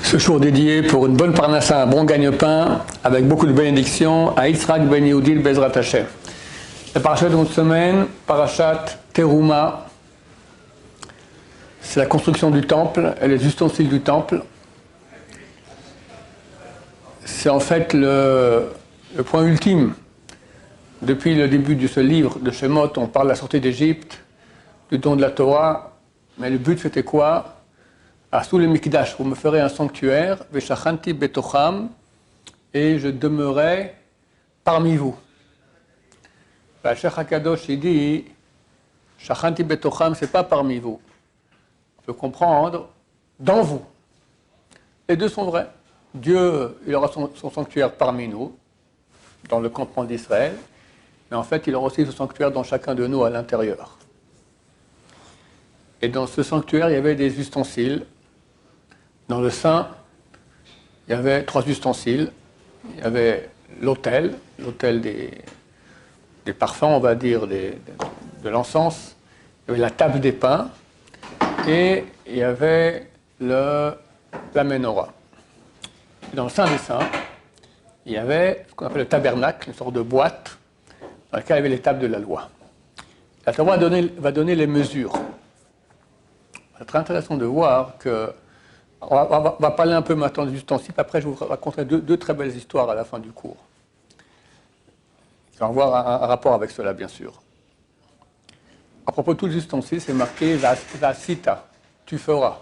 Ce jour dédié pour une bonne parnassa, un bon gagne-pain, avec beaucoup de bénédictions, à Yitzhak ben Yehudi Bezrat Hashem. La parachat de notre semaine, parachat Teruma, c'est la construction du temple et les ustensiles du temple. C'est en fait le point ultime. Depuis le début de ce livre de Shemot, on parle de la sortie d'Égypte, du don de la Torah, mais le but c'était quoi? Sous le Mikdash, vous me ferez un sanctuaire, Veshachanti betocham, et je demeurai parmi vous. Le Cheikh HaKadosh, il dit, Shachanti betocham, c'est pas parmi vous. On peut comprendre, dans vous. Les deux sont vrais. Dieu, il aura son sanctuaire parmi nous, dans le campement d'Israël, mais en fait, il aura aussi son sanctuaire dans chacun de nous à l'intérieur. Et dans ce sanctuaire, il y avait des ustensiles. Dans le sein, il y avait 3 ustensiles. Il y avait l'autel des parfums, on va dire, de l'encens. Il y avait la table des pains. Et il y avait la menorah. Dans le sein des saints, il y avait ce qu'on appelle le tabernacle, une sorte de boîte, dans laquelle il y avait les tables de la loi. La Torah va donner les mesures. C'est très intéressant de voir que on va parler un peu maintenant des ustensiles, après je vous raconterai deux très belles histoires à la fin du cours. Ça va avoir un rapport avec cela, bien sûr. À propos de tous les ustensiles, c'est marqué Vasita, tu feras.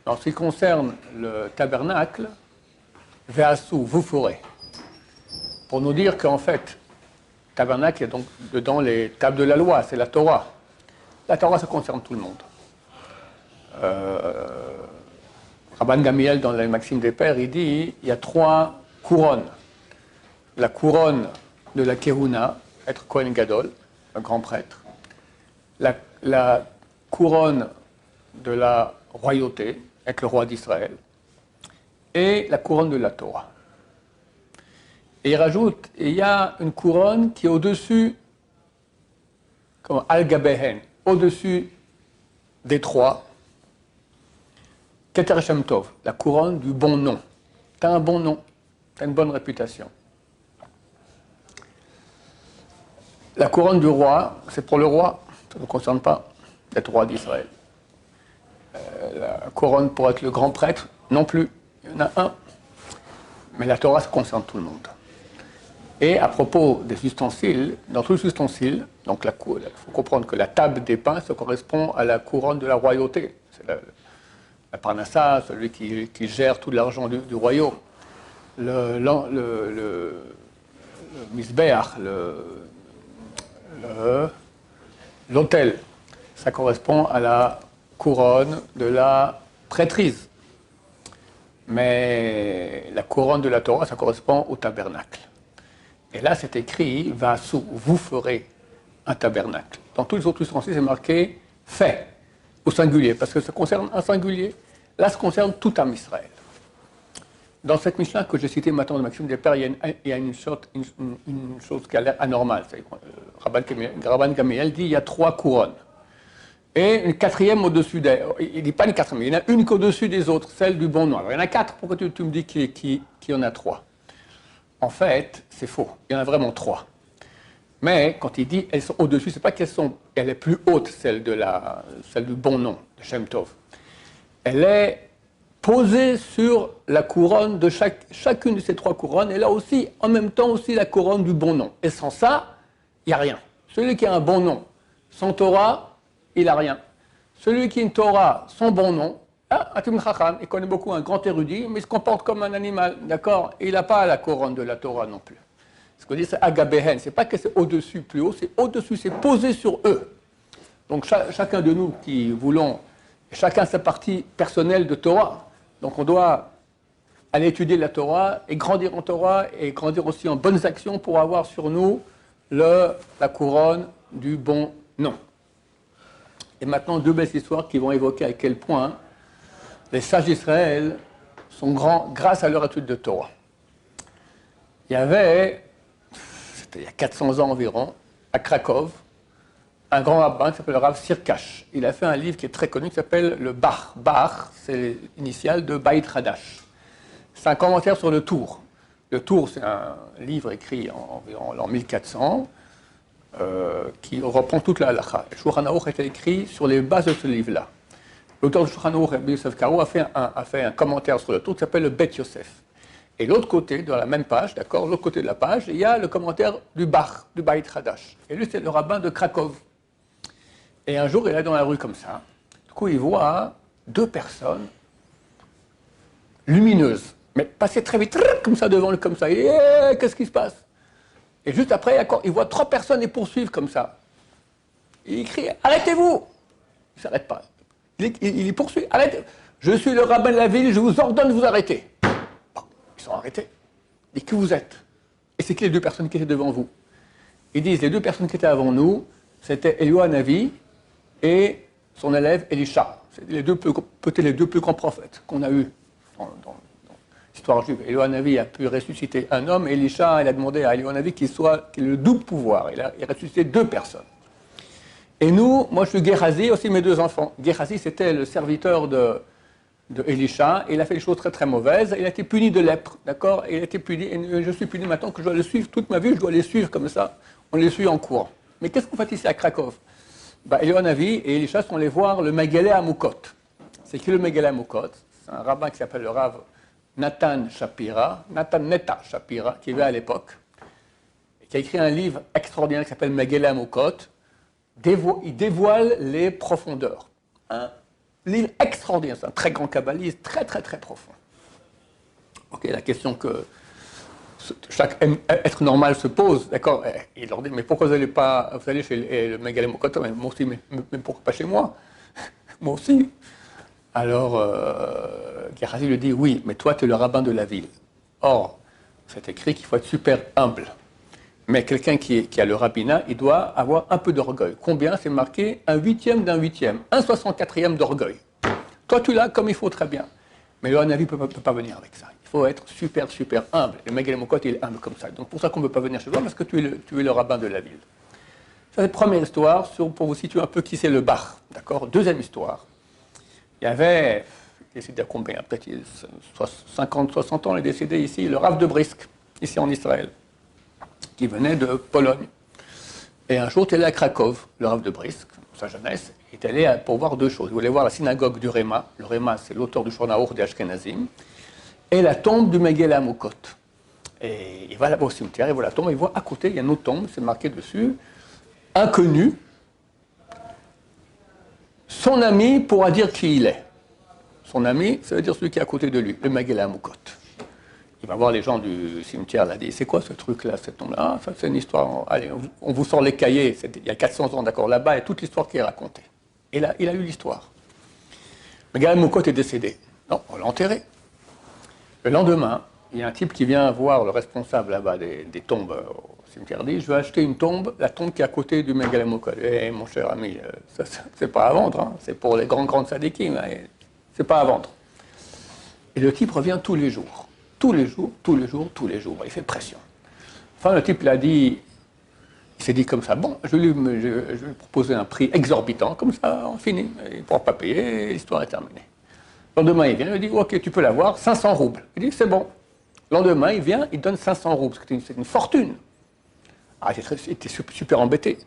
En ce qui concerne le tabernacle, Veasu, vous ferez. Pour nous dire qu'en fait, le tabernacle, il y a donc dedans les tables de la loi, c'est la Torah. La Torah, ça concerne tout le monde. Rabban Gamiel, dans la Maxime des Pères, il dit il y a 3 couronnes. La couronne de la Kehuna, être Kohen Gadol, un grand prêtre. La couronne de la royauté, être le roi d'Israël. Et la couronne de la Torah. Et il rajoute il y a une couronne qui est au-dessus, comme Al-Gabehen, au-dessus des 3. Keter Shem Tov, la couronne du bon nom. Tu as un bon nom, tu as une bonne réputation. La couronne du roi, c'est pour le roi, ça ne concerne pas d'être roi d'Israël. La couronne pour être le grand prêtre, non plus, il y en a un. Mais la Torah, ça concerne tout le monde. Et à propos des ustensiles, dans tous les ustensiles, donc il faut comprendre que la table des pains, ça correspond à la couronne de la royauté. C'est la parnassa, celui qui gère tout l'argent du royaume. Le misbeach, l'autel, ça correspond à la couronne de la prêtrise. Mais la couronne de la Torah, ça correspond au tabernacle. Et là, c'est écrit, Vasu, vous ferez un tabernacle. Dans tous les autres ustensiles, c'est marqué fait, au singulier, parce que ça concerne un singulier. Là, ça concerne tout Am Israël. Dans cette Mishnah que j'ai citée maintenant de Maxime des Pères, il y a une chose qui a l'air anormale. Rabban Gamiel dit il y a 3 couronnes. Et une 4e au-dessus d'elle. Il ne dit pas une 4e, il y en a une qu'au-dessus des autres, celle du bon nom. Alors il y en a 4, pourquoi tu me dis qu'il y en a 3? En fait, c'est faux, il y en a vraiment 3. Mais quand il dit elles sont au-dessus, c'est pas elle est plus haute, celle du bon nom, de Shem Tov. Elle est posée sur la couronne de chacune de ces 3 couronnes, et là aussi, en même temps aussi la couronne du bon nom. Et sans ça, il n'y a rien. Celui qui a un bon nom, sans Torah, il n'a rien. Celui qui a une Torah, son bon nom, Atum Chacham, il connaît beaucoup, un grand érudit, mais il se comporte comme un animal, d'accord? Et il n'a pas la couronne de la Torah non plus. Ce qu'on dit, c'est Agabehen, c'est pas que c'est au-dessus, plus haut, c'est au-dessus, c'est posé sur eux. Donc chacun de nous qui voulons, chacun sa partie personnelle de Torah, donc on doit aller étudier la Torah et grandir en Torah et grandir aussi en bonnes actions pour avoir sur nous la couronne du bon nom. Et maintenant, 2 belles histoires qui vont évoquer à quel point les sages d'Israël sont grands grâce à leur étude de Torah. Il y avait, c'était il y a 400 ans environ, à Cracovie, un grand rabbin qui s'appelle le Rav Sirkash. Il a fait un livre qui est très connu qui s'appelle le Bar. Bar, c'est l'initiale de Beit Hadash. C'est un commentaire sur le Tour. Le Tour, c'est un livre écrit environ en 1400 qui reprend toute la halakha. Le Shulchan Aruch a été écrit sur les bases de ce livre-là. L'auteur du Shulchan Aruch, Rabbi Yosef Karo, a fait un commentaire sur le Tour qui s'appelle le Bet Yosef. Et l'autre côté, dans la même page, d'accord, l'autre côté de la page, il y a le commentaire du Bar, du Beit Hadash. Et lui, c'est le rabbin de Cracovie. Et un jour, il est dans la rue comme ça. Du coup, il voit deux personnes lumineuses, mais passer très vite, comme ça, devant lui, comme ça. Et qu'est-ce qui se passe? Et juste après, il voit trois personnes les poursuivre comme ça. Et il crie, arrêtez-vous! Il ne s'arrête pas. Il poursuit, arrêtez. Je suis le rabbin de la ville, je vous ordonne de vous arrêter. Bon, ils sont arrêtés. Et qui vous êtes? Et c'est qui les deux personnes qui étaient devant vous? Ils disent, les deux personnes qui étaient avant nous, c'était Eliyahu Hanavi et son élève Elisha. C'est peut-être les deux plus grands prophètes qu'on a eus dans l'histoire juive. Eliyahu Hanavi a pu ressusciter un homme, et Elisha, il a demandé à Eliyahu Hanavi qu'il ait le double pouvoir. Il a ressuscité deux personnes. Et nous, moi je suis Gehazi, aussi mes deux enfants. Gehazi, c'était le serviteur de Elisha, et il a fait des choses très très mauvaises. Il a été puni de lèpre, d'accord? Il a été puni, et je suis puni maintenant que je dois le suivre toute ma vie, je dois les suivre comme ça. On les suit en courant. Mais qu'est-ce qu'on fait ici à Cracovie? Eliyahu Hanavi et Elisha sont allés voir le Megillah Amukot. C'est qui le Megillah Amukot? C'est un rabbin qui s'appelle le Rav Nathan Netta Shapira, qui vivait à l'époque, et qui a écrit un livre extraordinaire qui s'appelle Megillah Amukot. Il dévoile les profondeurs. Un livre extraordinaire, c'est un très grand kabbaliste, très très très profond. Ok, la question que chaque être normal se pose, d'accord, il leur dit, mais pourquoi vous allez chez le Megillah Amukot? Moi aussi, mais pourquoi pas chez moi? Moi aussi. Alors, Gehazi lui dit, oui, mais toi, tu es le rabbin de la ville. Or, c'est écrit qu'il faut être super humble. Mais quelqu'un qui a le rabbinat, il doit avoir un peu d'orgueil. Combien? C'est marqué un huitième d'un huitième, un 64e d'orgueil. Toi, tu l'as comme il faut, très bien. Mais le Hanavi ne peut pas venir avec ça. Il faut être super, super humble. Le Megillah Amukot, il est humble comme ça. Donc, pour ça qu'on ne peut pas venir chez toi, parce que tu es le rabbin de la ville. Ça, c'est la première histoire, pour vous situer un peu qui c'est le Bar. D'accord? Deuxième histoire. Il y avait, il est décédé à combien? Peut-être 50, 60 ans, il est décédé ici, le Rav de Brisk, ici en Israël, qui venait de Pologne. Et un jour, il est allé à Cracovie, le Rav de Brisk, sa jeunesse, il est allé pour voir deux choses. Il voulait voir la synagogue du Réma. Le Réma, c'est l'auteur du Shulchan Aruch des Ashkenazim, et la tombe du Megillah Amukot. Et il va là-bas au cimetière, il voit la tombe, il voit à côté, il y a une autre tombe, c'est marqué dessus, inconnu. Son ami pourra dire qui il est. Son ami, ça veut dire celui qui est à côté de lui, le Megillah Amukot. Il va voir les gens du cimetière, là, dit, c'est quoi ce truc-là, cette tombe-là? Ah, ça c'est une histoire, allez, on vous sort les cahiers, il y a 400 ans, d'accord, là-bas, il y a toute l'histoire qui est racontée. Et là, il a eu l'histoire. Le Megillah Amukot est décédé. Non, on l'a enterré. Le lendemain, il y a un type qui vient voir le responsable là-bas des tombes au cimetière, dit, je veux acheter une tombe, la tombe qui est à côté du Megillah Amukot. Eh, mon cher ami, ça, c'est pas à vendre, hein. C'est pour les grandes sadikim, hein. C'est pas à vendre. Et le type revient tous les jours. Tous les jours. Il fait pression. Enfin, le type l'a dit, il s'est dit comme ça, bon, je vais lui proposer un prix exorbitant, comme ça, on finit. Il ne pourra pas payer, l'histoire est terminée. Le lendemain, il vient, il dit, ok, tu peux l'avoir, 500 roubles. Il dit, c'est bon. Le lendemain, il vient, il donne 500 roubles, c'est une fortune. Ah, il était super embêté.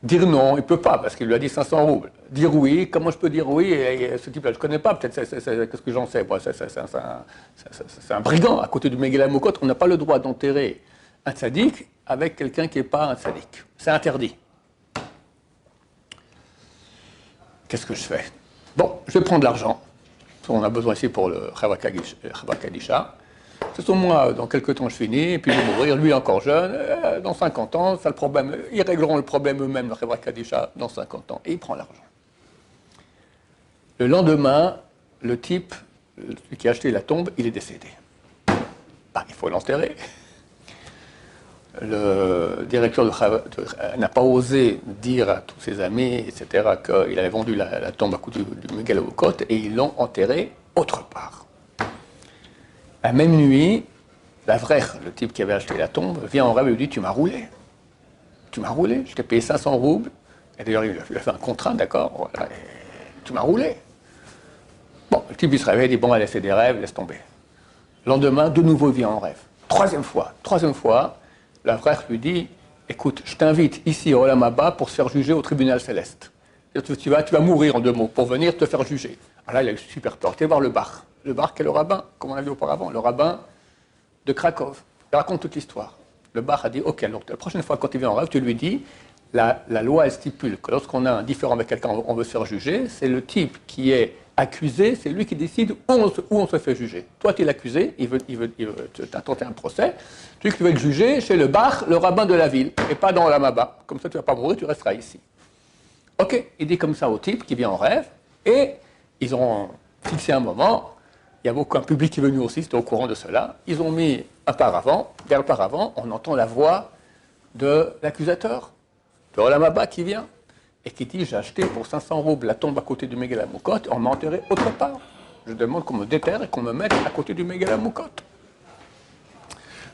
Dire non, il ne peut pas, parce qu'il lui a dit 500 roubles. Dire oui, comment je peux dire oui? Et ce type-là, je ne connais pas, peut-être, qu'est-ce que j'en sais? Bon, c'est un brigand. À côté du Megillah Amukot, on n'a pas le droit d'enterrer un tzaddik avec quelqu'un qui n'est pas un tzaddik. C'est interdit. Qu'est-ce que je fais? Bon, je vais prendre l'argent. On a besoin ici pour le Chava Kadisha. Ce sont moi, dans quelques temps je finis, et puis je vais mourir, lui encore jeune, dans 50 ans, ça, le problème, ils régleront le problème eux-mêmes, le Chevra Kadisha, dans 50 ans, et il prend l'argent. Le lendemain, le type, celui qui a acheté la tombe, il est décédé. Bah, il faut l'enterrer. Le directeur n'a pas osé dire à tous ses amis, etc., qu'il avait vendu la tombe à côté du Megillah Amukot, et ils l'ont enterré autre part. La même nuit, l'Avreich, le type qui avait acheté la tombe, vient en rêve et lui dit, tu m'as roulé. Tu m'as roulé, je t'ai payé 500 roubles, Et d'ailleurs, il a fait un contrat, d'accord, voilà, tu m'as roulé. Bon, le type, il se réveille, il dit, bon, allez, c'est des rêves, laisse tomber. Le lendemain, de nouveau, il vient en rêve. Troisième fois, l'avraire lui dit, écoute, je t'invite ici au Olam Haba pour se faire juger au tribunal céleste. Tu vas mourir en 2 mots pour venir te faire juger. Alors là, il a eu super peur. Tu vas voir le bar. Le bar, qui est le rabbin, comme on l'a vu auparavant, le rabbin de Krakow. Il raconte toute l'histoire. Le bar a dit, ok, alors la prochaine fois quand il vient en rêve, tu lui dis, la loi elle stipule que lorsqu'on a un différend avec quelqu'un, on veut se faire juger, c'est le type qui est accusé, c'est lui qui décide où on se fait juger. Toi, tu es l'accusé, il veut tenter un procès, tu veux être jugé chez le bar, le rabbin de la ville, et pas dans Olam Haba. Comme ça, tu ne vas pas mourir, tu resteras ici. Ok, il dit comme ça au type qui vient en rêve, et ils ont fixé un moment, il y avait un public qui est venu aussi, c'était au courant de cela, ils ont mis un paravent, vers le paravent, on entend la voix de l'accusateur, de Olam Haba qui vient, et qui dit, j'ai acheté pour 500 roubles la tombe à côté du Megillah Moukot, on m'a enterré autre part. Je demande qu'on me déterre et qu'on me mette à côté du Megillah Moukot.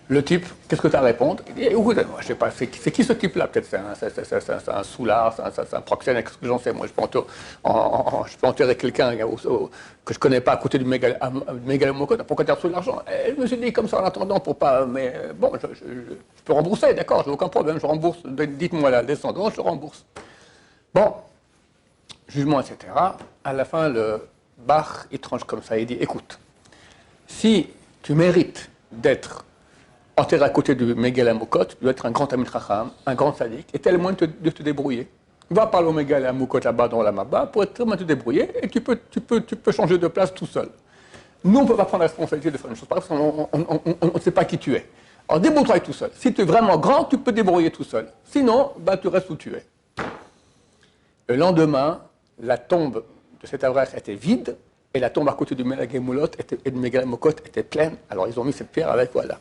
Le type, qu'est-ce que tu as à répondre? Il dit, je ne sais pas, c'est qui ce type-là? Peut-être c'est un soulard, c'est un proxénète, qu'est-ce que j'en sais? Moi, je peux enterrer quelqu'un que je ne connais pas à côté du Megillah Moukot. Pourquoi tu as reçu de l'argent? Je me suis dit comme ça en attendant pour pas... Mais bon, je peux rembourser, d'accord, j'ai aucun problème, je rembourse. Dites-moi la descendance, je rembourse. Bon, jugement, etc. À la fin, le Bach, il tranche comme ça, il dit, écoute, si tu mérites d'être enterré à côté du Megillah Moukot, tu dois être un grand Talmid Chacham, un grand sadique, et tellement de te débrouiller. Va parler au Megillah Moukot là-bas dans Olam Haba pour être tellement te débrouiller, et tu peux changer de place tout seul. Nous, on ne peut pas prendre la responsabilité de faire une chose pareille, parce qu'on ne sait pas qui tu es. Alors débrouille-toi tout seul. Si tu es vraiment grand, tu peux te débrouiller tout seul. Sinon, bah, tu restes où tu es. Le lendemain, la tombe de cet avraire était vide et la tombe à côté du Megillah Moukot était pleine. Alors ils ont mis cette pierre avec, voilà.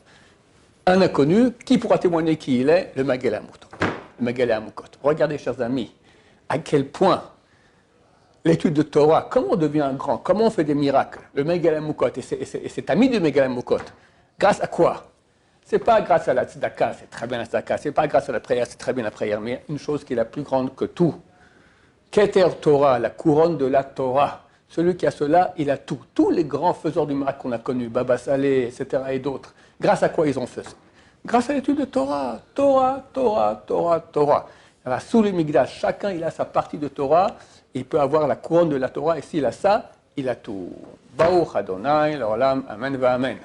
Un inconnu, qui pourra témoigner qui il est? Le Megillah Moukot. Regardez, chers amis, à quel point l'étude de Torah, comment on devient un grand, comment on fait des miracles, le Megillah Moukot et cet ami du Megillah Moukot, grâce à quoi? C'est pas grâce à la tzedaka, c'est très bien la tzedaka, c'est pas grâce à la prière, c'est très bien la prière, mais une chose qui est la plus grande que tout. Keter Torah, la couronne de la Torah. Celui qui a cela, il a tout. Tous les grands faiseurs du miracle qu'on a connus, Baba Saleh, etc. et d'autres, grâce à quoi ils ont fait ça? Grâce à l'étude de Torah. Alors, sous le Migdash, chacun il a sa partie de Torah, il peut avoir la couronne de la Torah, et s'il a ça, il a tout. Baruch Adonai, l'Olam, Amen, va Amen.